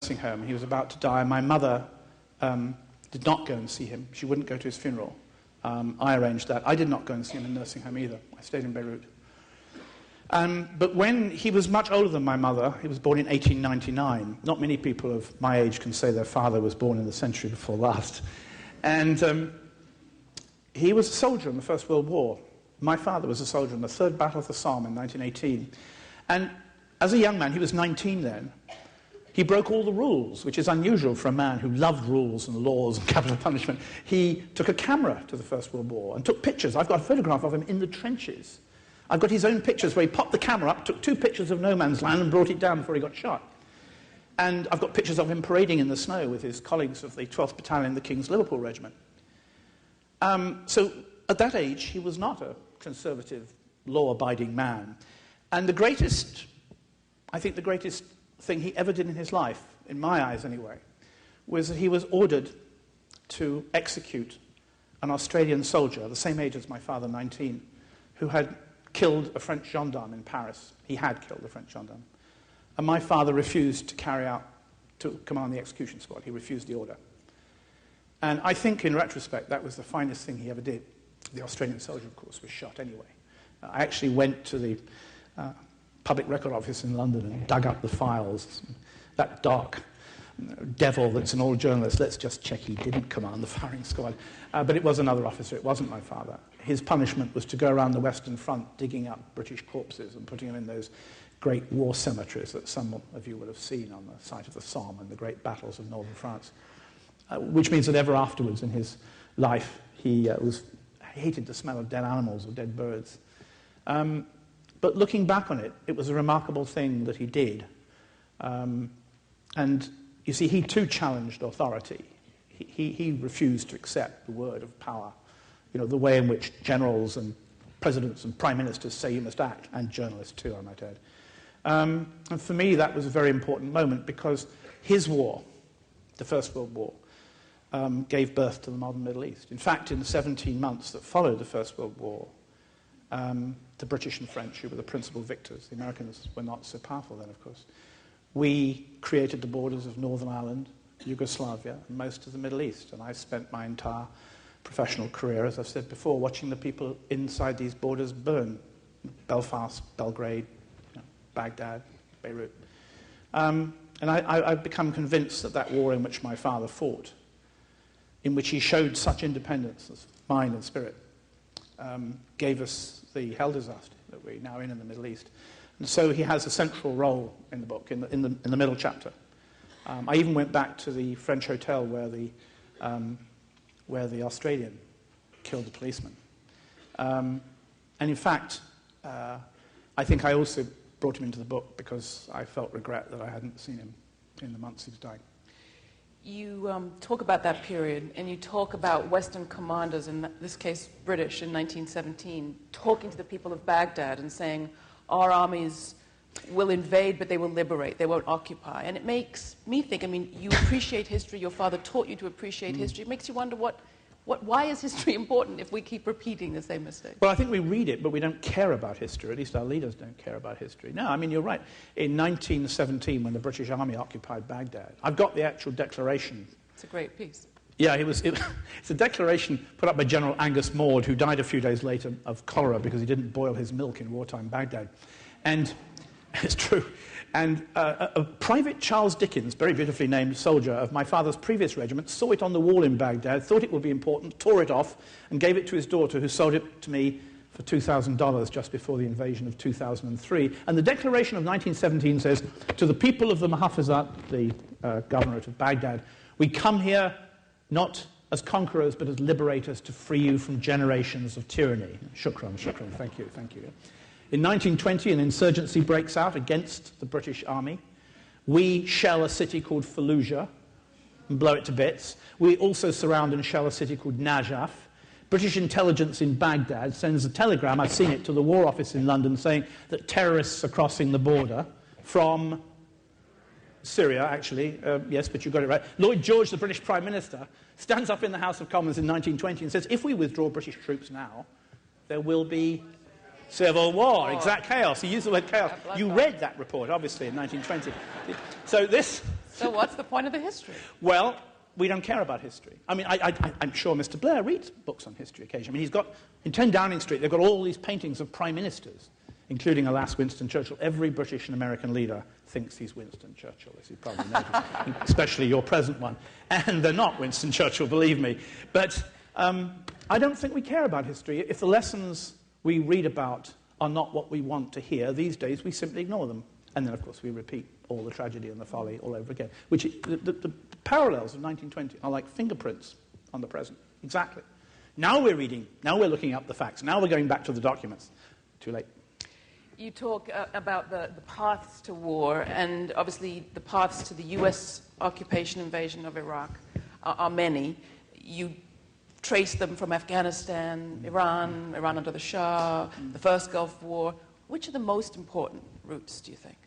nursing home. He was about to die. My mother did not go and see him. She wouldn't go to his funeral. I arranged that. I did not go and see him in nursing home either. I stayed in Beirut. But when he was much older than my mother, he was born in 1899. Not many people of my age can say their father was born in the century before last. And he was a soldier in the First World War. My father was a soldier in the Third Battle of the Somme in 1918. And as a young man, he was 19 then, he broke all the rules, which is unusual for a man who loved rules and laws and capital punishment. He took a camera to the First World War and took pictures. I've got a photograph of him in the trenches. I've got his own pictures where he popped the camera up, took 2 pictures of no man's land and brought it down before he got shot. And I've got pictures of him parading in the snow with his colleagues of the 12th Battalion, the King's Liverpool Regiment. So at that age, he was not a conservative, law-abiding man. And the greatest thing he ever did in his life, in my eyes anyway, was that he was ordered to execute an Australian soldier, the same age as my father, 19, who had killed a French gendarme in Paris. He had killed a French gendarme. And my father refused to command the execution squad. He refused the order. And I think, in retrospect, that was the finest thing he ever did. The Australian soldier, of course, was shot anyway. I actually went to the Public Record Office in London and dug up the files. That dark devil that's an old journalist, let's just check he didn't command the firing squad. But it was another officer, it wasn't my father. His punishment was to go around the Western Front digging up British corpses and putting them in those great war cemeteries that some of you would have seen on the site of the Somme and the great battles of northern France. Which means that ever afterwards in his life he hated the smell of dead animals or dead birds. But looking back on it, it was a remarkable thing that he did. And you see, he too challenged authority. He refused to accept the word of power, you know, the way in which generals and presidents and prime ministers say you must act, and journalists too, I might add. And for me, that was a very important moment because his war, the First World War, gave birth to the modern Middle East. In fact, in the 17 months that followed the First World War, the British and French, who were the principal victors, the Americans were not so powerful then, of course, we created the borders of Northern Ireland, Yugoslavia, and most of the Middle East. And I spent my entire professional career, as I've said before, watching the people inside these borders burn. Belfast, Belgrade, Baghdad, Beirut. And I've become convinced that that war in which my father fought, in which he showed such independence of mind and spirit, gave us the hell disaster that we're now in the Middle East. And so he has a central role in the book, in the middle chapter. I even went back to the French hotel where the Australian killed the policeman. And in fact, I think I also brought him into the book because I felt regret that I hadn't seen him in the months he was dying. You talk about that period, and you talk about Western commanders, in this case British, in 1917, talking to the people of Baghdad and saying, our armies will invade, but they will liberate, they won't occupy. And it makes me think, I mean, you appreciate history, your father taught you to appreciate history. It makes you wonder why is history important if we keep repeating the same mistakes? Well, I think we read it, but we don't care about history. At least our leaders don't care about history. No, I mean, you're right. In 1917, when the British Army occupied Baghdad, I've got the actual declaration. It's a great piece. Yeah, it's a declaration put up by General Angus Maud, who died a few days later of cholera because he didn't boil his milk in wartime Baghdad. And it's true. And a Private Charles Dickens, very beautifully named soldier of my father's previous regiment, saw it on the wall in Baghdad, thought it would be important, tore it off, and gave it to his daughter, who sold it to me for $2,000 just before the invasion of 2003. And the declaration of 1917 says, to the people of the Muhafazat, the governorate of Baghdad, we come here not as conquerors, but as liberators to free you from generations of tyranny. Shukran, shukran, thank you, thank you. In 1920, an insurgency breaks out against the British Army. We shell a city called Fallujah and blow it to bits. We also surround and shell a city called Najaf. British intelligence in Baghdad sends a telegram, I've seen it, to the War Office in London saying that terrorists are crossing the border from Syria, actually. Yes, but you got it right. Lloyd George, the British Prime Minister, stands up in the House of Commons in 1920 and says, if we withdraw British troops now, there will be civil war, exact chaos. He used the word chaos. You read that report, obviously, in 1920. So this So what's the point of the history? Well, we don't care about history. I mean, I'm sure Mr. Blair reads books on history occasionally. I mean, he's got, in 10 Downing Street, they've got all these paintings of prime ministers, including, alas, Winston Churchill. Every British and American leader thinks he's Winston Churchill, as you probably noticed, especially your present one. And they're not Winston Churchill, believe me. But I don't think we care about history. If the lessons we read about are not what we want to hear, these days we simply ignore them. And then, of course, we repeat all the tragedy and the folly all over again. Which the parallels of 1920 are like fingerprints on the present. Exactly. Now we're reading. Now we're looking up the facts. Now we're going back to the documents. Too late. You talk about the paths to war, and obviously the paths to the U.S. occupation invasion of Iraq are many. You trace them from Afghanistan, Iran under the Shah, the first Gulf War. Which are the most important routes, do you think?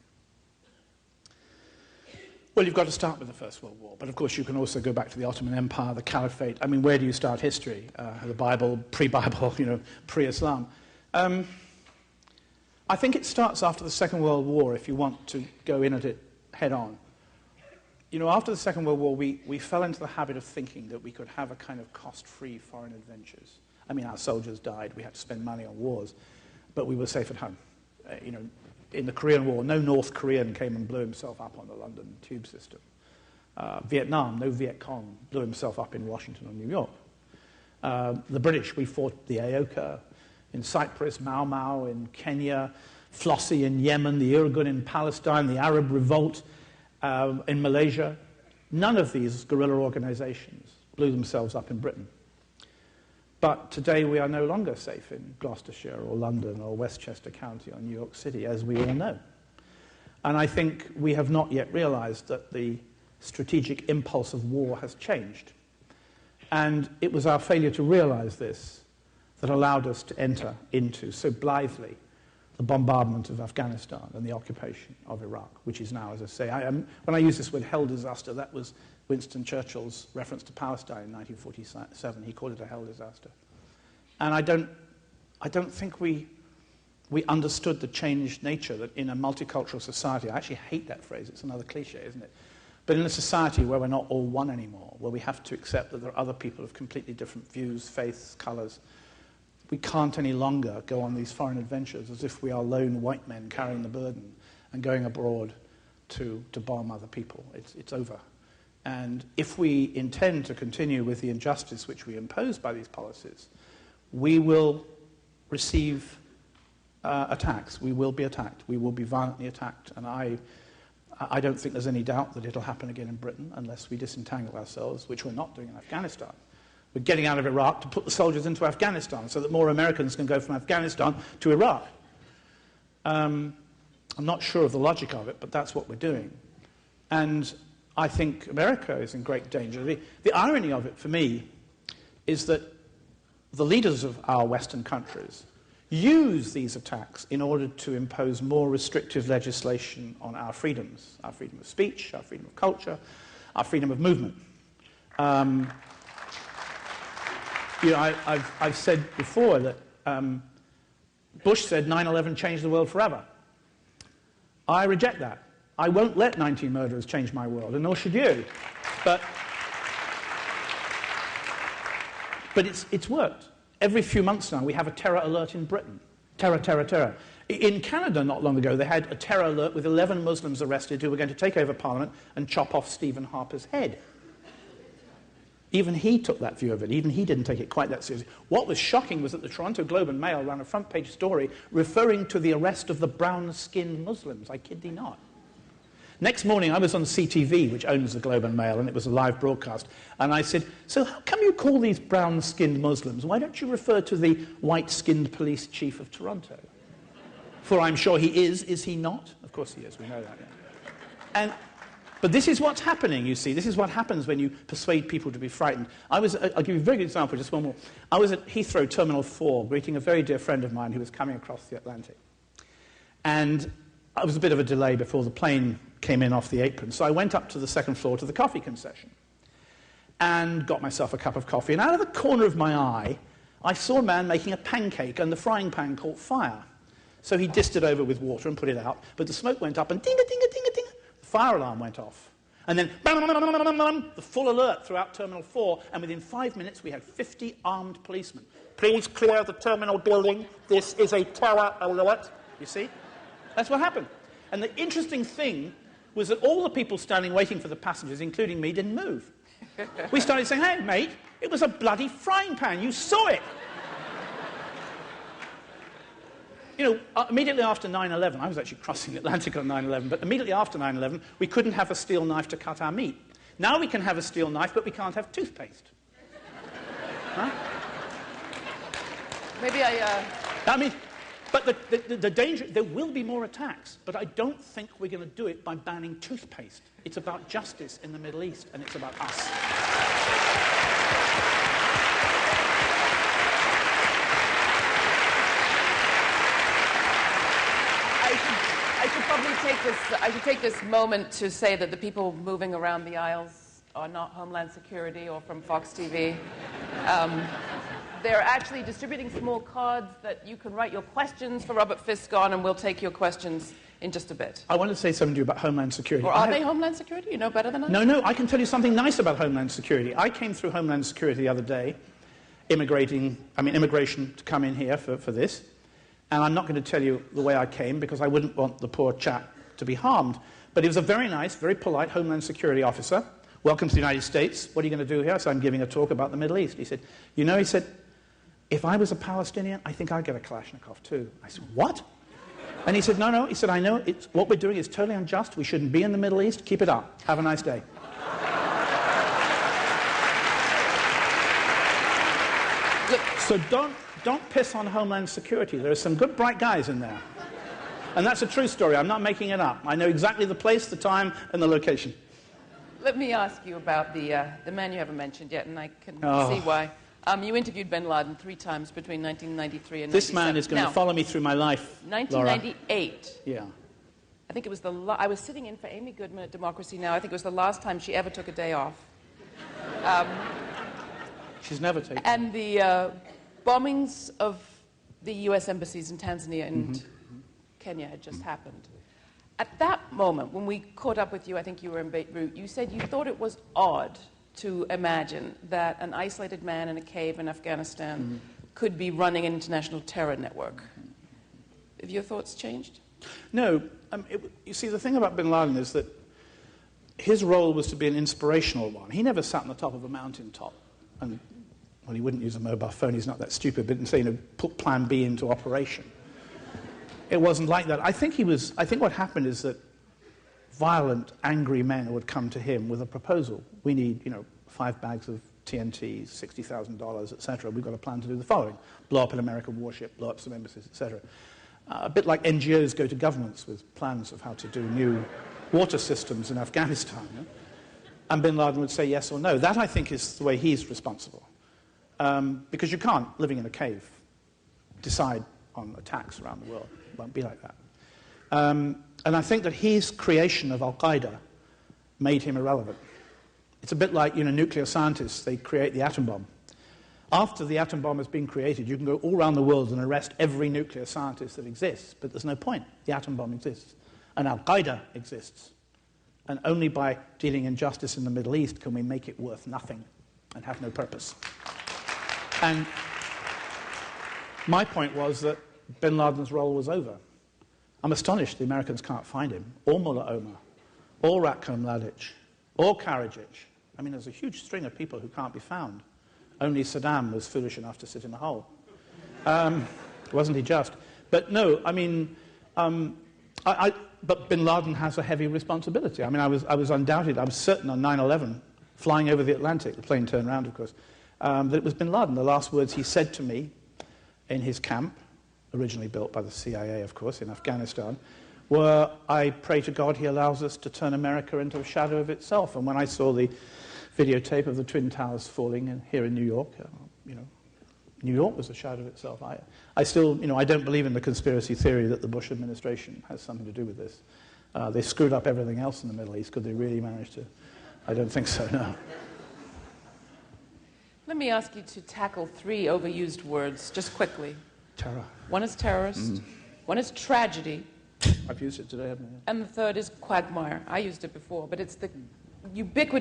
Well, you've got to start with the First World War, but of course you can also go back to the Ottoman Empire, the Caliphate. I mean, where do you start history? The Bible, pre-Bible, pre-Islam. I think it starts after the Second World War, if you want to go in at it head-on. After the Second World War, we fell into the habit of thinking that we could have a kind of cost-free foreign adventures. I mean, our soldiers died, we had to spend money on wars, but we were safe at home. In the Korean War, no North Korean came and blew himself up on the London tube system. Vietnam, no Viet Cong blew himself up in Washington or New York. The British, we fought the Aoka in Cyprus, Mau Mau in Kenya, Flossie in Yemen, the Irgun in Palestine, the Arab Revolt in Malaysia. None of these guerrilla organizations blew themselves up in Britain. But today we are no longer safe in Gloucestershire or London or Westchester County or New York City, as we all know. And I think we have not yet realized that the strategic impulse of war has changed. And it was our failure to realize this that allowed us to enter into so blithely the bombardment of Afghanistan and the occupation of Iraq, which is now, as I say, when I use this word hell disaster, that was Winston Churchill's reference to Palestine in 1947. He called it a hell disaster. And I don't think we understood the changed nature that in a multicultural society, I actually hate that phrase, it's another cliche, isn't it? But in a society where we're not all one anymore, where we have to accept that there are other people of completely different views, faiths, colours, we can't any longer go on these foreign adventures as if we are lone white men carrying the burden and going abroad to bomb other people. It's over. And if we intend to continue with the injustice which we impose by these policies, we will receive attacks. We will be attacked. We will be violently attacked. And I don't think there's any doubt that it'll happen again in Britain unless we disentangle ourselves, which we're not doing in Afghanistan. We're getting out of Iraq to put the soldiers into Afghanistan so that more Americans can go from Afghanistan to Iraq. I'm not sure of the logic of it, but that's what we're doing. And I think America is in great danger. The irony of it, for me, is that the leaders of our Western countries use these attacks in order to impose more restrictive legislation on our freedoms of speech, our freedom of culture, our freedom of movement. I've said before that Bush said 9/11 changed the world forever. I reject that. I won't let 19 murderers change my world, and nor should you. But it's worked. Every few months now, we have a terror alert in Britain. Terror, terror, terror. In Canada, not long ago, they had a terror alert with 11 Muslims arrested who were going to take over Parliament and chop off Stephen Harper's head. Even he took that view of it. Even he didn't take it quite that seriously. What was shocking was that the Toronto Globe and Mail ran a front-page story referring to the arrest of the brown-skinned Muslims. I kid thee not. Next morning, I was on CTV, which owns the Globe and Mail, and it was a live broadcast. And I said, so how come you call these brown-skinned Muslims? Why don't you refer to the white-skinned police chief of Toronto? For I'm sure he is he not? Of course he is, we know that. Yeah. But this is what's happening, you see. This is what happens when you persuade people to be frightened. I'll give you a very good example, just one more. I was at Heathrow Terminal 4, greeting a very dear friend of mine who was coming across the Atlantic. And it was a bit of a delay before the plane came in off the apron. So I went up to the second floor to the coffee concession and got myself a cup of coffee. And out of the corner of my eye, I saw a man making a pancake, and the frying pan caught fire. So he dissed it over with water and put it out. But the smoke went up, and ding-a-ding-a-ding-a-ding. Fire alarm went off. And then, the full alert throughout Terminal 4, and within 5 minutes we had 50 armed policemen. Please clear the terminal building. This is a terror alert. You see? That's what happened. And the interesting thing was that all the people standing waiting for the passengers, including me, didn't move. We started saying, hey, mate, it was a bloody frying pan. You saw it. You know, immediately after 9/11, I was actually crossing the Atlantic on 9/11, but immediately after 9/11, we couldn't have a steel knife to cut our meat. Now we can have a steel knife, but we can't have toothpaste. Huh? Maybe I mean, but the danger, there will be more attacks, but I don't think we're going to do it by banning toothpaste. It's about justice in the Middle East, and it's about us. I should take this moment to say that the people moving around the aisles are not Homeland Security or from Fox TV. They're actually distributing small cards that you can write your questions for Robert Fisk on, and we'll take your questions in just a bit. I want to say something to you about Homeland Security. Or are they Homeland Security? You know better than I? No, I can tell you something nice about Homeland Security. I came through Homeland Security the other day, immigration to come in here for this. And I'm not going to tell you the way I came because I wouldn't want the poor chap to be harmed. But he was a very nice, very polite Homeland Security officer. Welcome to the United States. What are you going to do here? So I'm giving a talk about the Middle East. He said, you know, he said, if I was a Palestinian, I think I'd get a Kalashnikov too. I said, what? And he said, no. He said, I know what we're doing is totally unjust. We shouldn't be in the Middle East. Keep it up. Have a nice day. So don't piss on Homeland Security. There are some good, bright guys in there. And that's a true story. I'm not making it up. I know exactly the place, the time, and the location. Let me ask you about the man you haven't mentioned yet, and I can see why. You interviewed bin Laden 3 times between 1993 and 1997. This man is going to follow me through my life, 1998. Laura. Yeah. I think it was I was sitting in for Amy Goodman at Democracy Now! I think it was the last time she ever took a day off. She's never taken it. And the bombings of the U.S. embassies in Tanzania and Kenya had just happened. At that moment, when we caught up with you, I think you were in Beirut, you said you thought it was odd to imagine that an isolated man in a cave in Afghanistan could be running an international terror network. Have your thoughts changed? No. You see, the thing about bin Laden is that his role was to be an inspirational one. He never sat on the top of a mountaintop and, well, he wouldn't use a mobile phone, he's not that stupid, but didn't say, put plan B into operation. It wasn't like that. I think what happened is that violent, angry men would come to him with a proposal. We need, 5 bags of TNT, $60,000, etc. We've got a plan to do the following. Blow up an American warship, blow up some embassies, etc. A bit like NGOs go to governments with plans of how to do new water systems in Afghanistan. And bin Laden would say yes or no. That, I think, is the way he's responsible. Because you can't, living in a cave, decide on attacks around the world. It won't be like that. And I think that his creation of Al-Qaeda made him irrelevant. It's a bit like, nuclear scientists, they create the atom bomb. After the atom bomb has been created, you can go all around the world and arrest every nuclear scientist that exists, but there's no point. The atom bomb exists. And Al-Qaeda exists. And only by dealing in justice in the Middle East can we make it worth nothing and have no purpose. And my point was that bin Laden's role was over. I'm astonished the Americans can't find him, or Mullah Omar, or Ratko Mladic, or Karadzic. I mean, there's a huge string of people who can't be found. Only Saddam was foolish enough to sit in a hole. Wasn't he just? But no, I mean, but bin Laden has a heavy responsibility. I mean, I was undoubted, I was certain on 9/11, flying over the Atlantic, the plane turned around, of course, that it was bin Laden. The last words he said to me in his camp, originally built by the CIA, of course, in Afghanistan, were, I pray to God he allows us to turn America into a shadow of itself. And when I saw the videotape of the Twin Towers falling here in New York, New York was a shadow of itself. I still, I don't believe in the conspiracy theory that the Bush administration has something to do with this. They screwed up everything else in the Middle East. Could they really manage to? I don't think so, no. Let me ask you to tackle 3 overused words, just quickly. Terror. One is terrorist. One is tragedy. I've used it today, haven't I? And the third is quagmire. I used it before, but it's ubiquitous